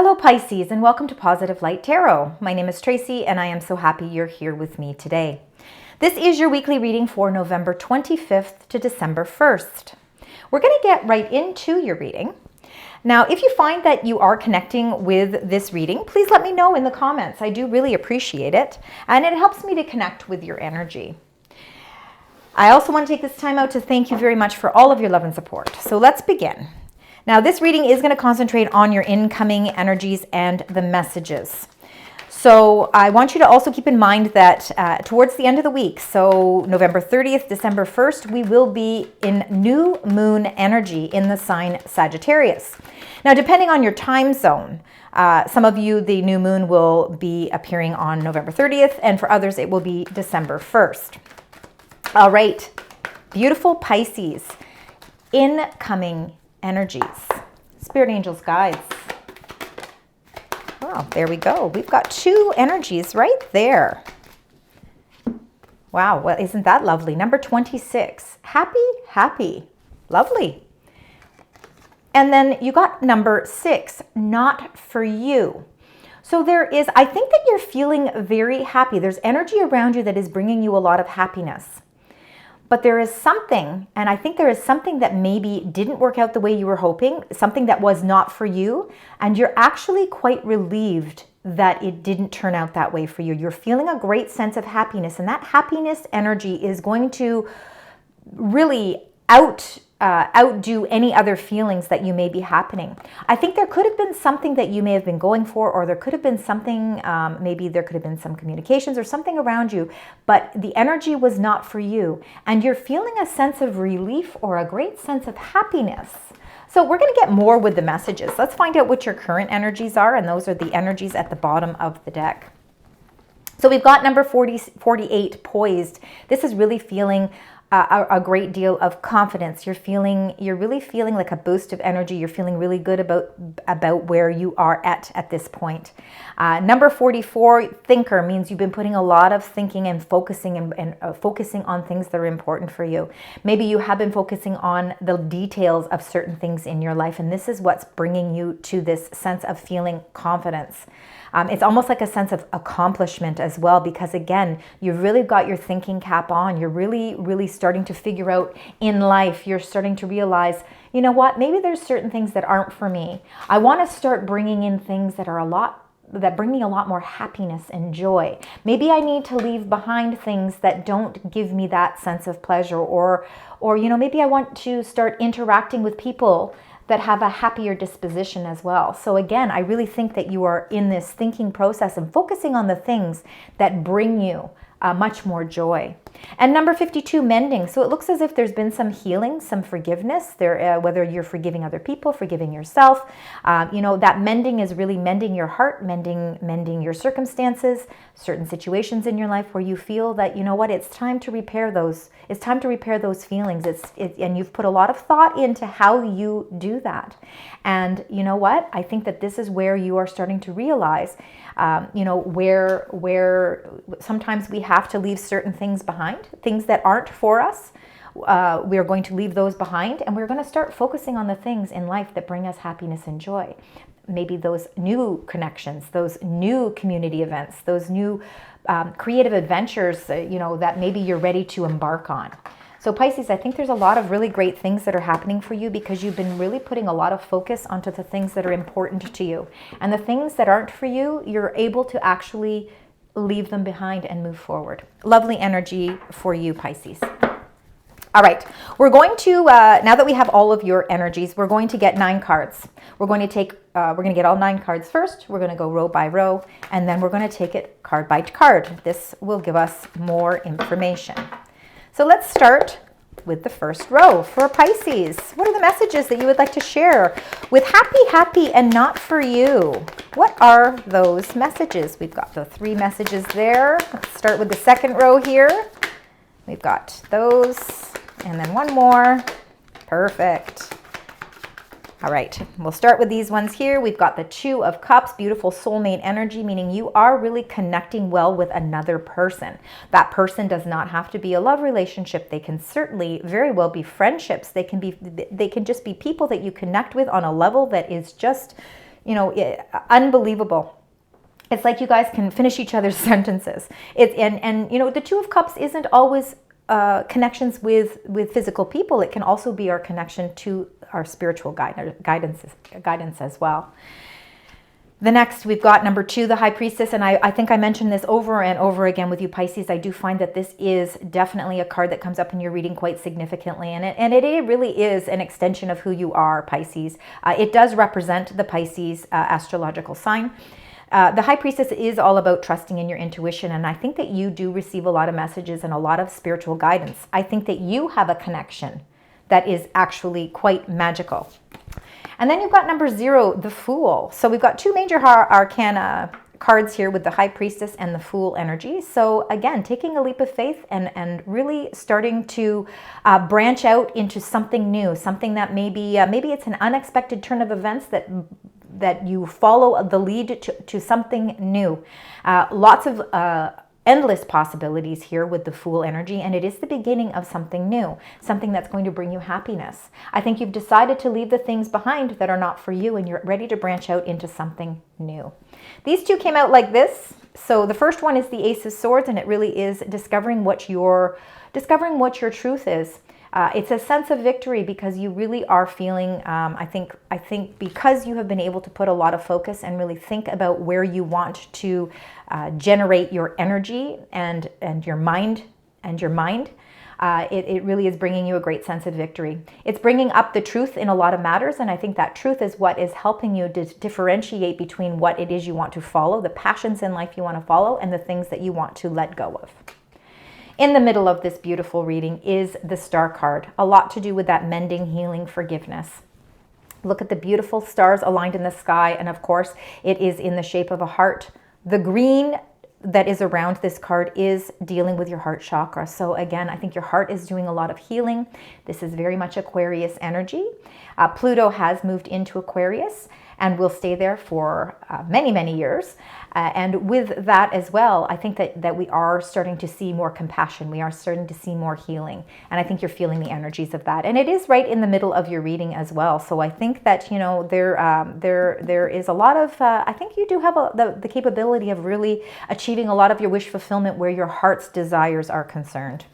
Hello Pisces, and welcome to Positive Light Tarot. My name is Tracy and I am so happy you're here with me today. This is your weekly reading for November 25th to December 1st. We're going to get right into your reading. Now, if you find that you are connecting with this reading, please let me know in the comments. I do really appreciate it, and it helps me to connect with your energy. I also want to take this time out to thank you very much for all of your love and support. So let's begin. Now, this reading is going to concentrate on your incoming energies and the messages. So I want you to also keep in mind that towards the end of the week, so November 30th, December 1st, we will be in new moon energy in the sign Sagittarius. Now, depending on your time zone, some of you, the new moon will be appearing on November 30th, and for others, it will be December 1st. All right, beautiful Pisces, incoming energies, spirit angels, guides. Wow, there we go. We've got two energies right there. Wow, well, isn't that lovely? Number 26, happy, happy, lovely. And then you got number 6, not for you. So there is, I think that you're feeling very happy. There's energy around you that is bringing you a lot of happiness. But there is something, and I think there is something that maybe didn't work out the way you were hoping, something that was not for you, and you're actually quite relieved that it didn't turn out that way for you. You're feeling a great sense of happiness, and that happiness energy is going to really outdo any other feelings that you may be happening. I think there could have been something that you may have been going for, or there could have been something, maybe there could have been some communications or something around you, but the energy was not for you. And you're feeling a sense of relief or a great sense of happiness. So we're going to get more with the messages. Let's find out what your current energies are, and those are the energies at the bottom of the deck. So we've got number 48, poised. This is really feeling a great deal of confidence. You're really feeling like a boost of energy. You're feeling really good about where you are at this point. Number 44, thinker, means you've been putting a lot of thinking and focusing focusing on things that are important for you. Maybe you have been focusing on the details of certain things in your life, and this is what's bringing you to this sense of feeling confidence. It's almost like a sense of accomplishment as well, because again, you've really got your thinking cap on. You're really starting to figure out in life. You're starting to realize, you know what, maybe there's certain things that aren't for me. I want to start bringing in things that bring me a lot more happiness and joy. Maybe I need to leave behind things that don't give me that sense of pleasure, or maybe I want to start interacting with people that have a happier disposition as well. So again, I really think that you are in this thinking process and focusing on the things that bring you much more joy. And number 52, mending. So it looks as if there's been some healing, some forgiveness there, whether you're forgiving other people, forgiving yourself. That mending is really mending your heart, mending your circumstances, certain situations in your life where you feel that, you know what, it's time to repair those. It's time to repair those feelings. And you've put a lot of thought into how you do that. And you know what? I think that this is where you are starting to realize, where sometimes we have to leave certain things behind, things that aren't for us. We are going to leave those behind, and we're going to start focusing on the things in life that bring us happiness and joy. Maybe those new connections, those new community events, those new creative adventures, that maybe you're ready to embark on. So Pisces, I think there's a lot of really great things that are happening for you because you've been really putting a lot of focus onto the things that are important to you. And the things that aren't for you, you're able to actually leave them behind and move forward. Lovely energy for you, Pisces. All right, we're going to, now that we have all of your energies, we're going to get 9 cards. We're going to get all 9 cards first. We're going to go row by row, and then we're going to take it card by card. This will give us more information. So let's start with the first row for Pisces. What are the messages that you would like to share with happy, happy, and not for you? What are those messages? We've got the 3 messages there. Let's start with the second row here. We've got those, and then one more. Perfect. All right, we'll start with these ones here. We've got the 2 of Cups, beautiful soulmate energy, meaning you are really connecting well with another person. That person does not have to be a love relationship. They can certainly very well be friendships. They can just be people that you connect with on a level that is just, unbelievable. It's like you guys can finish each other's sentences. And the Two of Cups isn't always connections with physical people. It can also be our connection to our spiritual guidance as well. The next, we've got number 2, the High Priestess. And I think I mentioned this over and over again with you, Pisces. I do find that this is definitely a card that comes up in your reading quite significantly. And it really is an extension of who you are, Pisces. It does represent the Pisces astrological sign. The High Priestess is all about trusting in your intuition. And I think that you do receive a lot of messages and a lot of spiritual guidance. I think that you have a connection that is actually quite magical. And then you've got number 0, the Fool. So we've got 2 major arcana cards here with the High Priestess and the Fool energy. So again, taking a leap of faith and really starting to branch out into something new, something that maybe it's an unexpected turn of events that you follow the lead to something new. Lots of endless possibilities here with the Fool energy, and it is the beginning of something new, something that's going to bring you happiness. I think you've decided to leave the things behind that are not for you, and you're ready to branch out into something new. These 2 came out like this. So the first one is the Ace of Swords, and it really is discovering what your truth is. It's a sense of victory because you really are feeling, I think because you have been able to put a lot of focus and really think about where you want to generate your energy and your mind, it really is bringing you a great sense of victory. It's bringing up the truth in a lot of matters, and I think that truth is what is helping you to differentiate between what it is you want to follow, the passions in life you want to follow, and the things that you want to let go of. In the middle of this beautiful reading is the Star card, a lot to do with that mending, healing, forgiveness. Look at the beautiful stars aligned in the sky, and of course, it is in the shape of a heart. The green that is around this card is dealing with your heart chakra. So again, I think your heart is doing a lot of healing. This is very much Aquarius energy. Pluto has moved into Aquarius and will stay there for many, many years. And with that as well, I think that we are starting to see more compassion. We are starting to see more healing. And I think you're feeling the energies of that. And it is right in the middle of your reading as well. So I think that, there is a lot of, I think you do have the capability of really achieving a lot of your wish fulfillment where your heart's desires are concerned.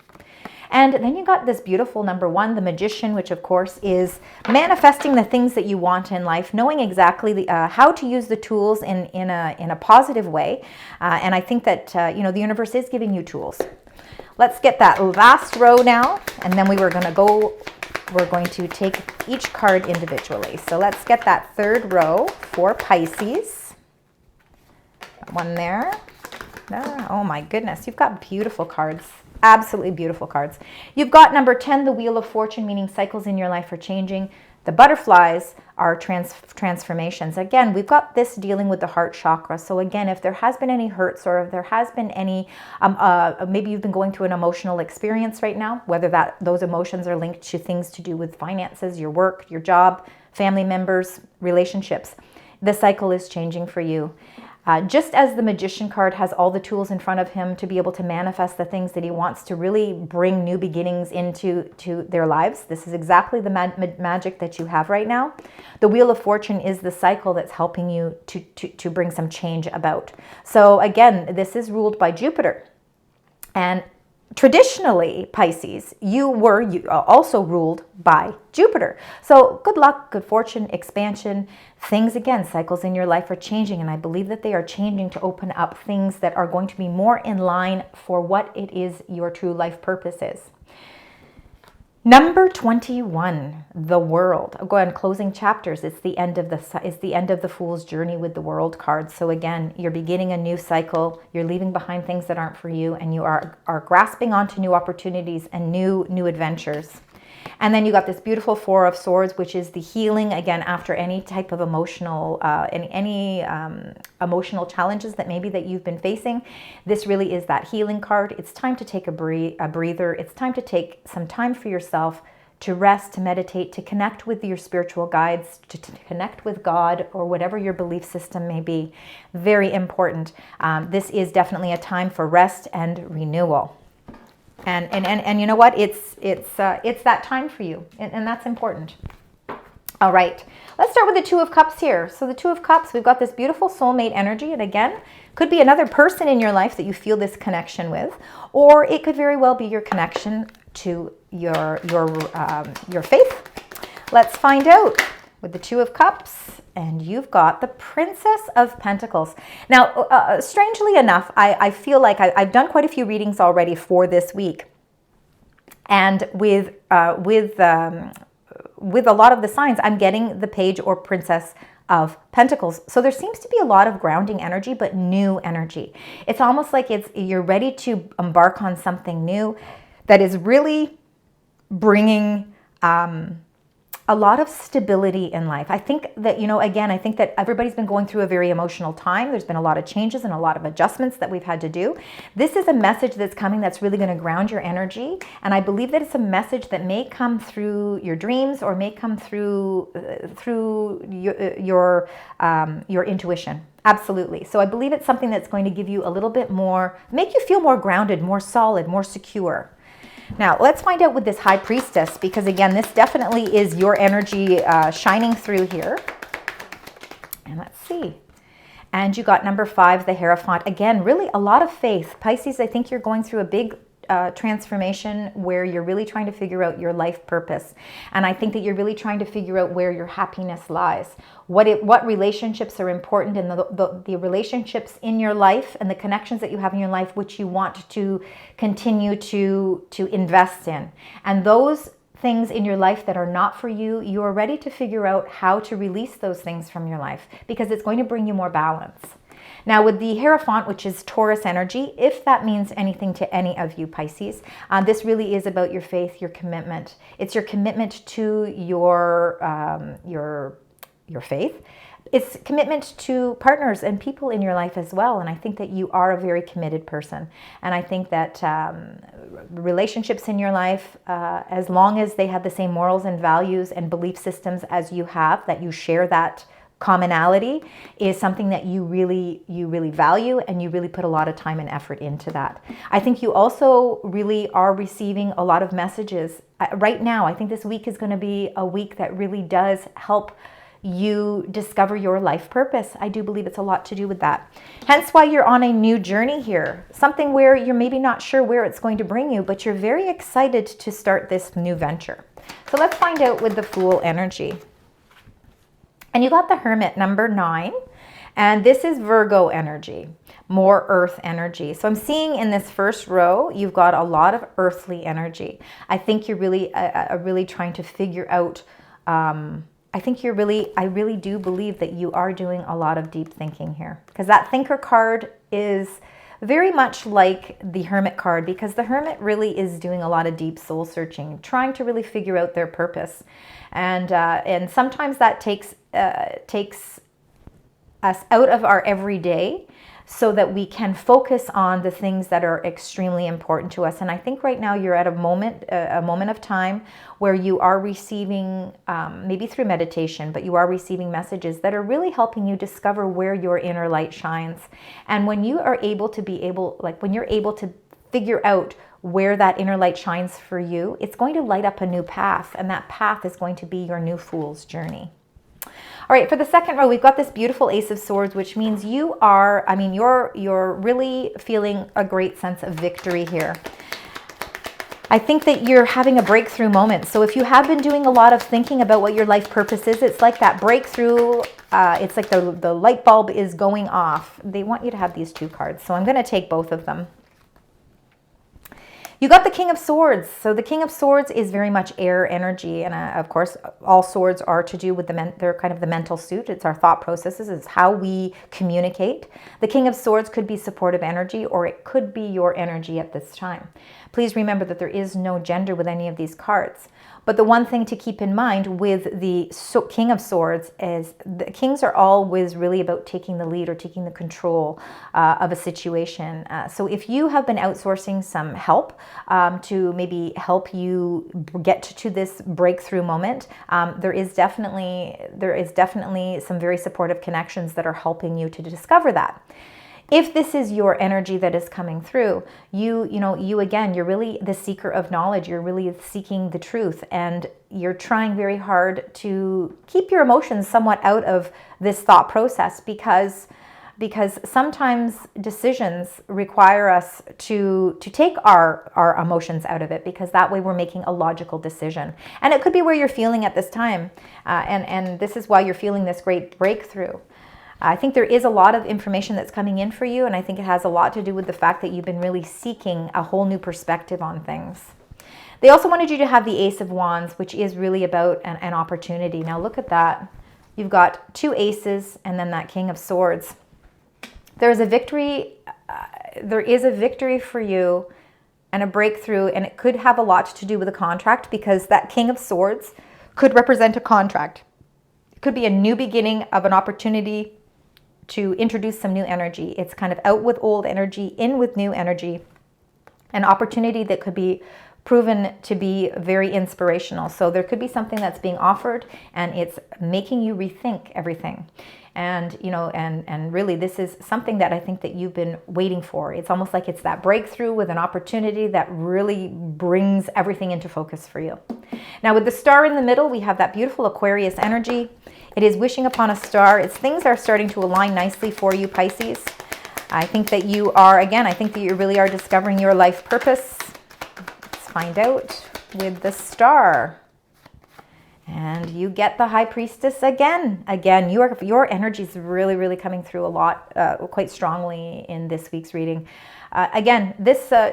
And then you got this beautiful number 1, the Magician, which of course is manifesting the things that you want in life, knowing exactly how to use the tools in a positive way. And I think that the universe is giving you tools. Let's get that last row now, and then we're going to take each card individually. So let's get that 3rd row for Pisces. One there. Oh my goodness, you've got beautiful cards. Absolutely beautiful cards. You've got number 10, the Wheel of Fortune, meaning cycles in your life are changing. The butterflies are transformations. Again, we've got this dealing with the heart chakra. So again, if there has been any hurts or if there has been any, maybe you've been going through an emotional experience right now, whether those emotions are linked to things to do with finances, your work, your job, family members, relationships. The cycle is changing for you. Just as the Magician card has all the tools in front of him to be able to manifest the things that he wants to really bring new beginnings into their lives. This is exactly the magic that you have right now. The Wheel of Fortune is the cycle that's helping you to bring some change about. So again, this is ruled by Jupiter. And traditionally, Pisces, you were also ruled by Jupiter. So good luck, good fortune, expansion, things again, cycles in your life are changing, and I believe that they are changing to open up things that are going to be more in line for what it is your true life purpose is. Number 21, the World. I'll go ahead and closing chapters. It's the end of the Fool's journey with the World card. So again, you're beginning a new cycle. You're leaving behind things that aren't for you, and you are grasping onto new opportunities and new adventures. And then you got this beautiful Four of Swords, which is the healing, again, after any type of emotional, emotional challenges that you've been facing. This really is that healing card. It's time to take a breather. It's time to take some time for yourself to rest, to meditate, to connect with your spiritual guides, to connect with God or whatever your belief system may be. Very important. This is definitely a time for rest and renewal. And you know what? It's that time for you, and that's important. All right, let's start with the Two of Cups here. So the Two of Cups, we've got this beautiful soulmate energy. And again, could be another person in your life that you feel this connection with, or it could very well be your connection to your faith. Let's find out with the Two of Cups. And you've got the Princess of Pentacles. Now, strangely enough, I feel like I've done quite a few readings already for this week. And with a lot of the signs, I'm getting the Page or Princess of Pentacles. So there seems to be a lot of grounding energy, but new energy. It's almost like you're ready to embark on something new that is really bringing a lot of stability in life. I think that, again, I think that everybody's been going through a very emotional time. There's been a lot of changes and a lot of adjustments that we've had to do. This is a message that's coming that's really going to ground your energy. And I believe that it's a message that may come through your dreams or may come through your intuition. Absolutely. So I believe it's something that's going to give you a little bit more, make you feel more grounded, more solid, more secure. Now, let's find out with this High Priestess, because again, this definitely is your energy shining through here. And let's see. And you got number 5, the Hierophant. Again, really a lot of faith. Pisces, I think you're going through a big transformation where you're really trying to figure out your life purpose. And I think that you're really trying to figure out where your happiness lies. What relationships are important, and the relationships in your life and the connections that you have in your life which you want to continue to invest in. And those things in your life that are not for you, you are ready to figure out how to release those things from your life, because it's going to bring you more balance. Now with the Hierophant, which is Taurus energy, if that means anything to any of you Pisces, this really is about your faith, your commitment. It's your commitment to your faith. It's commitment to partners and people in your life as well. And I think that you are a very committed person. And I think that relationships in your life, as long as they have the same morals and values and belief systems as you have, that you share that commonality, is something that you really value, and you really put a lot of time and effort into that. I think you also really are receiving a lot of messages right now. I think this week is going to be a week that really does help you discover your life purpose. I do believe it's a lot to do with that. Hence why you're on a new journey here. Something where you're maybe not sure where it's going to bring you, but you're very excited to start this new venture. So let's find out with the Fool energy. And you got the Hermit, number 9. And this is Virgo energy, more earth energy. So I'm seeing in this first row, you've got a lot of earthly energy. I think you're really trying to figure out, I really do believe that you are doing a lot of deep thinking here, because that Thinker card is very much like the Hermit card, because the Hermit really is doing a lot of deep soul searching, trying to really figure out their purpose. And sometimes that takes us out of our everyday so that we can focus on the things that are extremely important to us. And I think right now you're at a moment of time where you are receiving, maybe through meditation, but you are receiving messages that are really helping you discover where your inner light shines. And when you are able to when you're able to figure out where that inner light shines for you, it's going to light up a new path, and that path is going to be your new Fool's journey. All right, for the second row, we've got this beautiful Ace of Swords, which means you're really feeling a great sense of victory here. I think that you're having a breakthrough moment. So if you have been doing a lot of thinking about what your life purpose is, it's like that breakthrough. It's like the light bulb is going off. They want you to have these 2 cards. So I'm going to take both of them. You got the King of Swords. So the King of Swords is very much air energy. And of course, all swords are to do with they're kind of the mental suit. It's our thought processes. It's how we communicate. The King of Swords could be supportive energy, or it could be your energy at this time. Please remember that there is no gender with any of these cards. But the one thing to keep in mind with the King of Swords is the kings are always really about taking the lead or taking the control of a situation. So if you have been outsourcing some help to maybe help you get to this breakthrough moment, there is definitely some very supportive connections that are helping you to discover that. If this is your energy that is coming through, you again, you're really the seeker of knowledge. You're really seeking the truth, and you're trying very hard to keep your emotions somewhat out of this thought process, because sometimes decisions require us to take our emotions out of it, because that way we're making a logical decision. And it could be where you're feeling at this time, and this is why you're feeling this great breakthrough. I think there is a lot of information that's coming in for you, and I think it has a lot to do with the fact that you've been really seeking a whole new perspective on things. They also wanted you to have the Ace of Wands, which is really about an opportunity. Now look at that. You've got 2 aces and then that King of Swords. There is a victory for you and a breakthrough, and it could have a lot to do with a contract, because that King of Swords could represent a contract. It could be a new beginning of an opportunity to introduce some new energy. It's kind of out with old energy, in with new energy. An opportunity that could be proven to be very inspirational. So there could be something that's being offered, and it's making you rethink everything. And, and really this is something that I think that you've been waiting for. It's almost like it's that breakthrough with an opportunity that really brings everything into focus for you. Now with the star in the middle, we have that beautiful Aquarius energy. It is wishing upon a star. Things are starting to align nicely for you, Pisces. I think that you are, again, I think that you really are discovering your life purpose. Let's find out with the star. And you get the High Priestess again. Again, your energy is really, really coming through a lot, quite strongly in this week's reading. Again,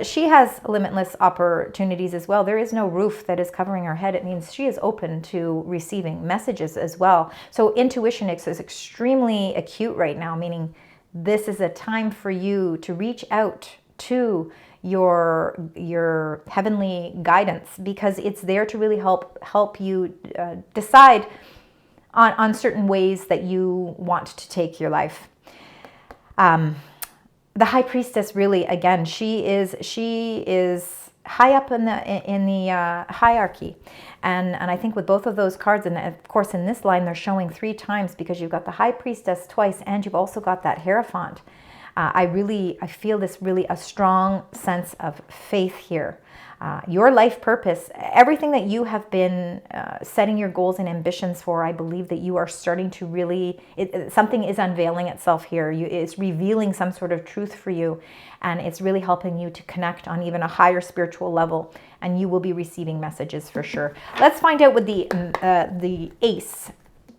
she has limitless opportunities as well. There is no roof that is covering her head. It means she is open to receiving messages as well. So intuition is extremely acute right now, meaning this is a time for you to reach out to your heavenly guidance, because it's there to really help you decide on certain ways that you want to take your life. The High Priestess, really, again, she is high up in the hierarchy, and I think with both of those cards, and of course in this line they're showing 3 times, because you've got the High Priestess twice, and you've also got that Hierophant. I feel this really a strong sense of faith here. Your life purpose, everything that you have been setting your goals and ambitions for, I believe that you are starting to really, something is unveiling itself here. It's revealing some sort of truth for you, and it's really helping you to connect on even a higher spiritual level, and you will be receiving messages for sure. Let's find out with the Ace,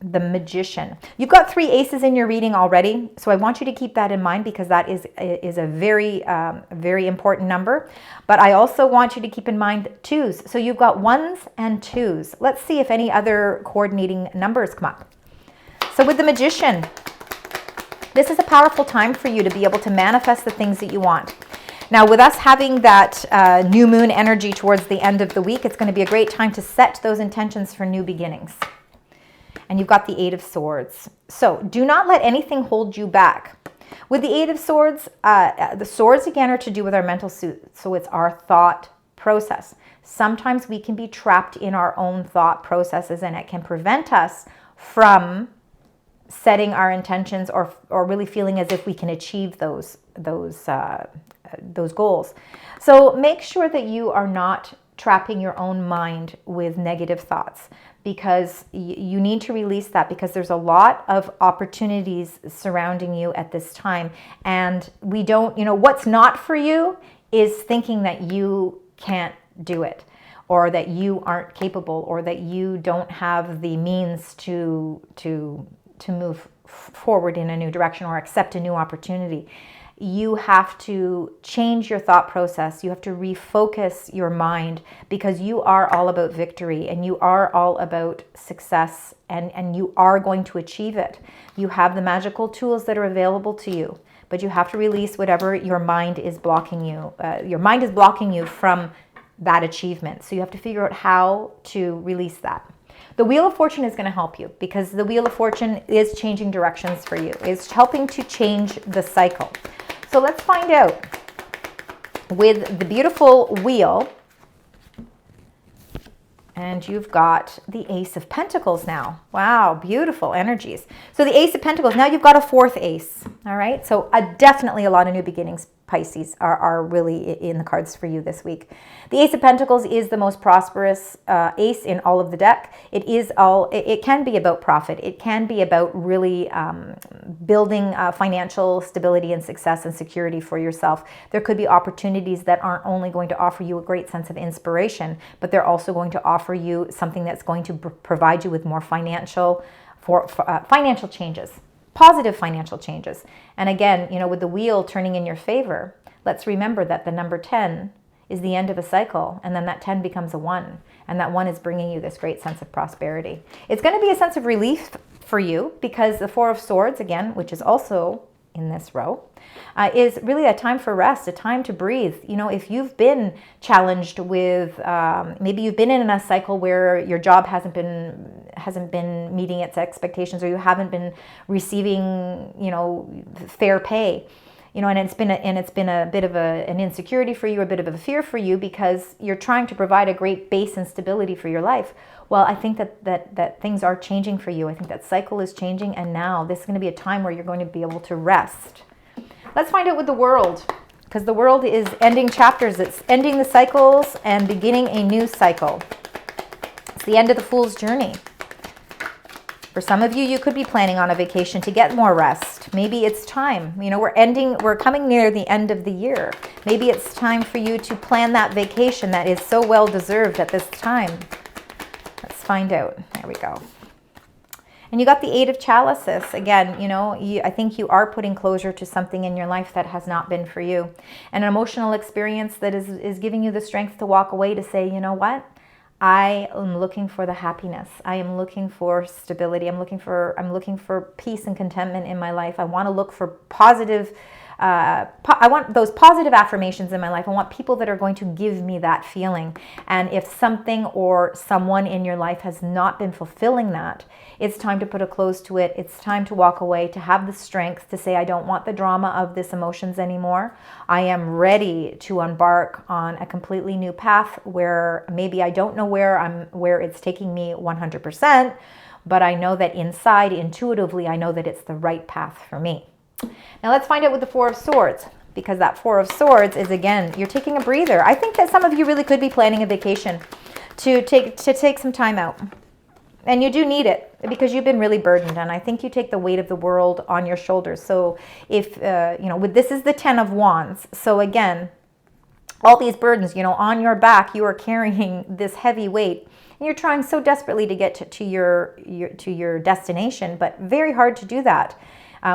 the Magician. You've got 3 aces in your reading already, so I want you to keep that in mind, because that is a very, very important number. But I also want you to keep in mind 2s. So you've got 1s and 2s. Let's see if any other coordinating numbers come up. So with the Magician, this is a powerful time for you to be able to manifest the things that you want. Now, with us having that new moon energy towards the end of the week, it's going to be a great time to set those intentions for new beginnings. And you've got the 8 of Swords. So do not let anything hold you back. With the 8 of Swords, the swords again are to do with our mental suit. So it's our thought process. Sometimes we can be trapped in our own thought processes, and it can prevent us from setting our intentions or really feeling as if we can achieve those goals. So make sure that you are not trapping your own mind with negative thoughts, because you need to release that, because there's a lot of opportunities surrounding you at this time. And we don't, what's not for you is thinking that you can't do it, or that you aren't capable, or that you don't have the means to move forward in a new direction or accept a new opportunity. You have to change your thought process. You have to refocus your mind, because you are all about victory, and you are all about success, and you are going to achieve it. You have the magical tools that are available to you, but you have to release whatever your mind is blocking you. Your mind is blocking you from that achievement. So you have to figure out how to release that. The Wheel of Fortune is going to help you, because the Wheel of Fortune is changing directions for you. It's helping to change the cycle. So let's find out with the beautiful wheel. And you've got the Ace of Pentacles now. Wow, beautiful energies. So the Ace of Pentacles, now you've got a 4th ace. All right, so definitely a lot of new beginnings, Pisces, are really in the cards for you this week. The Ace of Pentacles is the most prosperous ace in all of the deck. It can be about profit. It can be about really building financial stability and success and security for yourself. There could be opportunities that aren't only going to offer you a great sense of inspiration, but they're also going to offer you something that's going to provide you with more financial changes. Positive financial changes. And again, with the wheel turning in your favor, let's remember that the number 10 is the end of a cycle, and then that 10 becomes a 1, and that 1 is bringing you this great sense of prosperity. It's going to be a sense of relief for you because the Four of Swords, again, which is also in this row, is really a time for rest, a time to breathe. If you've been challenged with, maybe you've been in a cycle where your job hasn't been meeting its expectations, or you haven't been receiving, fair pay, and it's been a bit of an insecurity for you, a bit of a fear for you, because you're trying to provide a great base and stability for your life. Well, I think that things are changing for you. I think that cycle is changing, and now this is going to be a time where you're going to be able to rest. Let's find out with the world, because the world is ending chapters. It's ending the cycles and beginning a new cycle. It's the end of the Fool's journey. For some of you, you could be planning on a vacation to get more rest. Maybe it's time. We're coming near the end of the year. Maybe it's time for you to plan that vacation that is so well deserved at this time. Let's find out. There we go. And you got the Eight of Chalices. Again, I think you are putting closure to something in your life that has not been for you. And an emotional experience that is giving you the strength to walk away, to say, you know what? I am looking for the happiness. I am looking for stability. I'm looking for peace and contentment in my life. I want to look for positive I want those positive affirmations in my life. I want people that are going to give me that feeling. And if something or someone in your life has not been fulfilling that, it's time to put a close to it. It's time to walk away, to have the strength to say, I don't want the drama of this emotions anymore. I am ready to embark on a completely new path where maybe I don't know where it's taking me 100%, but I know that inside, intuitively, I know that it's the right path for me. Now let's find out with the Four of Swords, because that Four of Swords is, again, you're taking a breather. I think that some of you really could be planning a vacation to take some time out. And you do need it because you've been really burdened, and I think you take the weight of the world on your shoulders. So if, this is the 10 of Wands. So again, all these burdens, on your back, you are carrying this heavy weight. And you're trying so desperately to get to your destination, but very hard to do that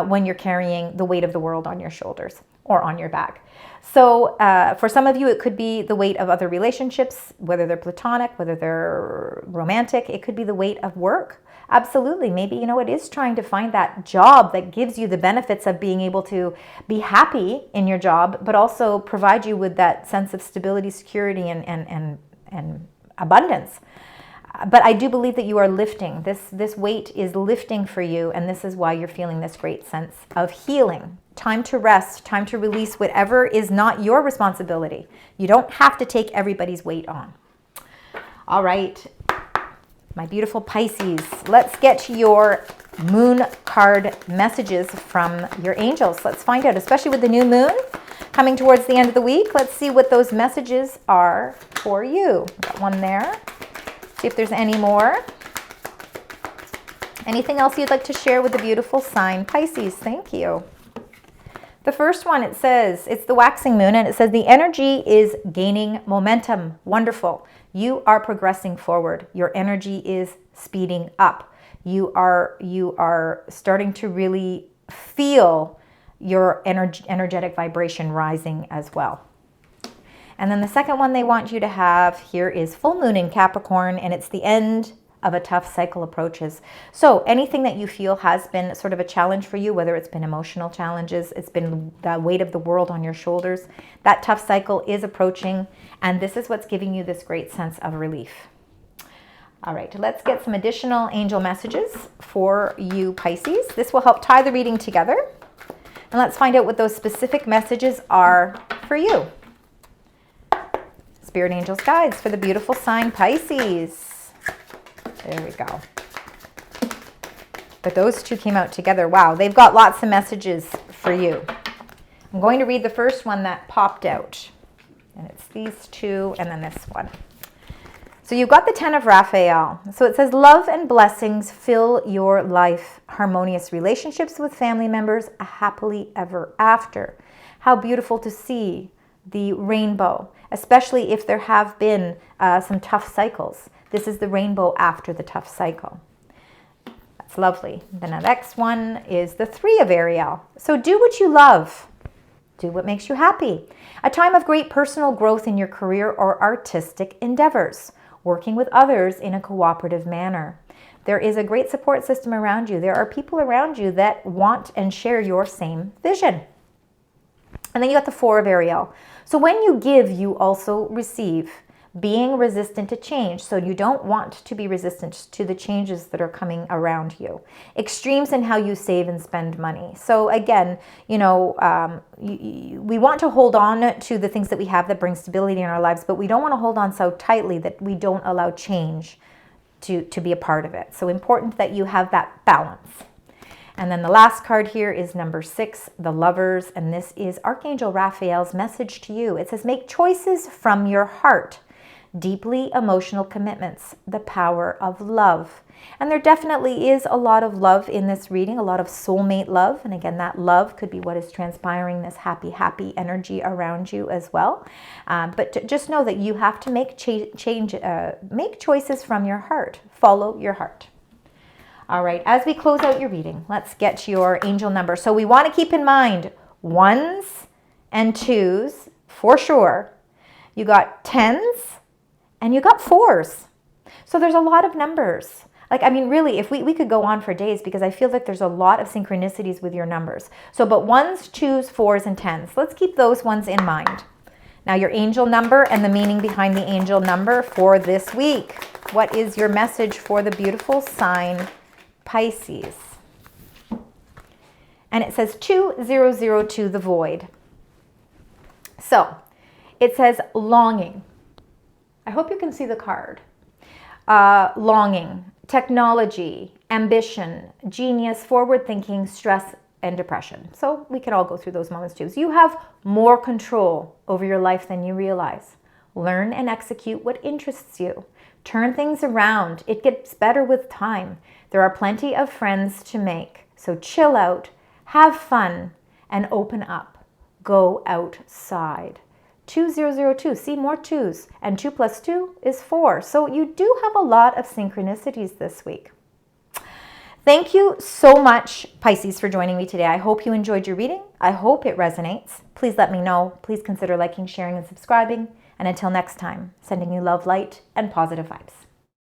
when you're carrying the weight of the world on your shoulders or on your back. So for some of you, it could be the weight of other relationships, whether they're platonic, whether they're romantic. It could be the weight of work. Absolutely. Maybe, it is trying to find that job that gives you the benefits of being able to be happy in your job, but also provide you with that sense of stability, security, and abundance. But I do believe that you are lifting. This weight is lifting for you, and this is why you're feeling this great sense of healing. Time to rest, time to release whatever is not your responsibility. You don't have to take everybody's weight on. All right, my beautiful Pisces, let's get to your moon card messages from your angels. Let's find out, especially with the new moon coming towards the end of the week. Let's see what those messages are for you. Got one there. See if there's any more. Anything else you'd like to share with the beautiful sign Pisces? Thank you. The first one, it says, it's the waxing moon, and it says the energy is gaining momentum. Wonderful. You are progressing forward. Your energy is speeding up. You are starting to really feel your energetic vibration rising as well. And then the second one they want you to have here is full moon in Capricorn, and it's the end of a tough cycle approaches. So anything that you feel has been sort of a challenge for you, whether it's been emotional challenges, it's been the weight of the world on your shoulders, that tough cycle is approaching, and this is what's giving you this great sense of relief. All right, let's get some additional angel messages for you, Pisces. This will help tie the reading together. And let's find out what those specific messages are for you. Spirit Angels Guides for the beautiful sign Pisces. There we go. but those two came out together. Wow, they've got lots of messages for you. I'm going to read the first one that popped out. And it's these two and then this one. So you've got the 10 of Raphael. So it says, love and blessings fill your life. Harmonious relationships with family members, a happily ever after. How beautiful to see the rainbow, especially if there have been some tough cycles. This is the rainbow after the tough cycle. That's lovely. Then the next one is the 3 of Ariel. So do what you love. Do what makes you happy. A time of great personal growth in your career or artistic endeavors. Working with others in a cooperative manner. There is a great support system around you. There are people around you that want and share your same vision. And then you got the 4 of Ariel. So when you give, you also receive. Being resistant to change. So you don't want to be resistant to the changes that are coming around you. Extremes in how you save and spend money. So again, you know, we want to hold on to the things that we have that bring stability in our lives, but we don't want to hold on so tightly that we don't allow change to be a part of it. So important that you have that balance. And then the last card here is number 6, the Lovers, and this is Archangel Raphael's message to you. It says, make choices from your heart. Deeply emotional commitments, the power of love. And there definitely is a lot of love in this reading, a lot of soulmate love. And again, that love could be what is transpiring, this happy energy around you as well. But just know that you have to make make choices from your heart. Follow your heart. All right, as we close out your reading, let's get your angel number. So we want to keep in mind 1s and 2s for sure. You got 10s. And you got 4s. So there's a lot of numbers. Like, I mean, really, if we could go on for days because I feel like there's a lot of synchronicities with your numbers. So, but 1s, 2s, 4s, and 10s. Let's keep those ones in mind. Now, your angel number and the meaning behind the angel number for this week. What is your message for the beautiful sign Pisces? And it says 2002, the void. So, it says longing. I hope you can see the card. Longing, technology, ambition, genius, forward thinking, stress, and depression. So we can all go through those moments too. So you have more control over your life than you realize. Learn and execute what interests you. Turn things around. It gets better with time. There are plenty of friends to make. So chill out, have fun, and open up. Go outside. 2002, see, more 2s, and 2 plus 2 is 4. So you do have a lot of synchronicities this week. Thank you so much, Pisces, for joining me today. I hope you enjoyed your reading. I hope it resonates. Please let me know. Please consider liking, sharing, and subscribing. And until next time, sending you love, light, and positive vibes.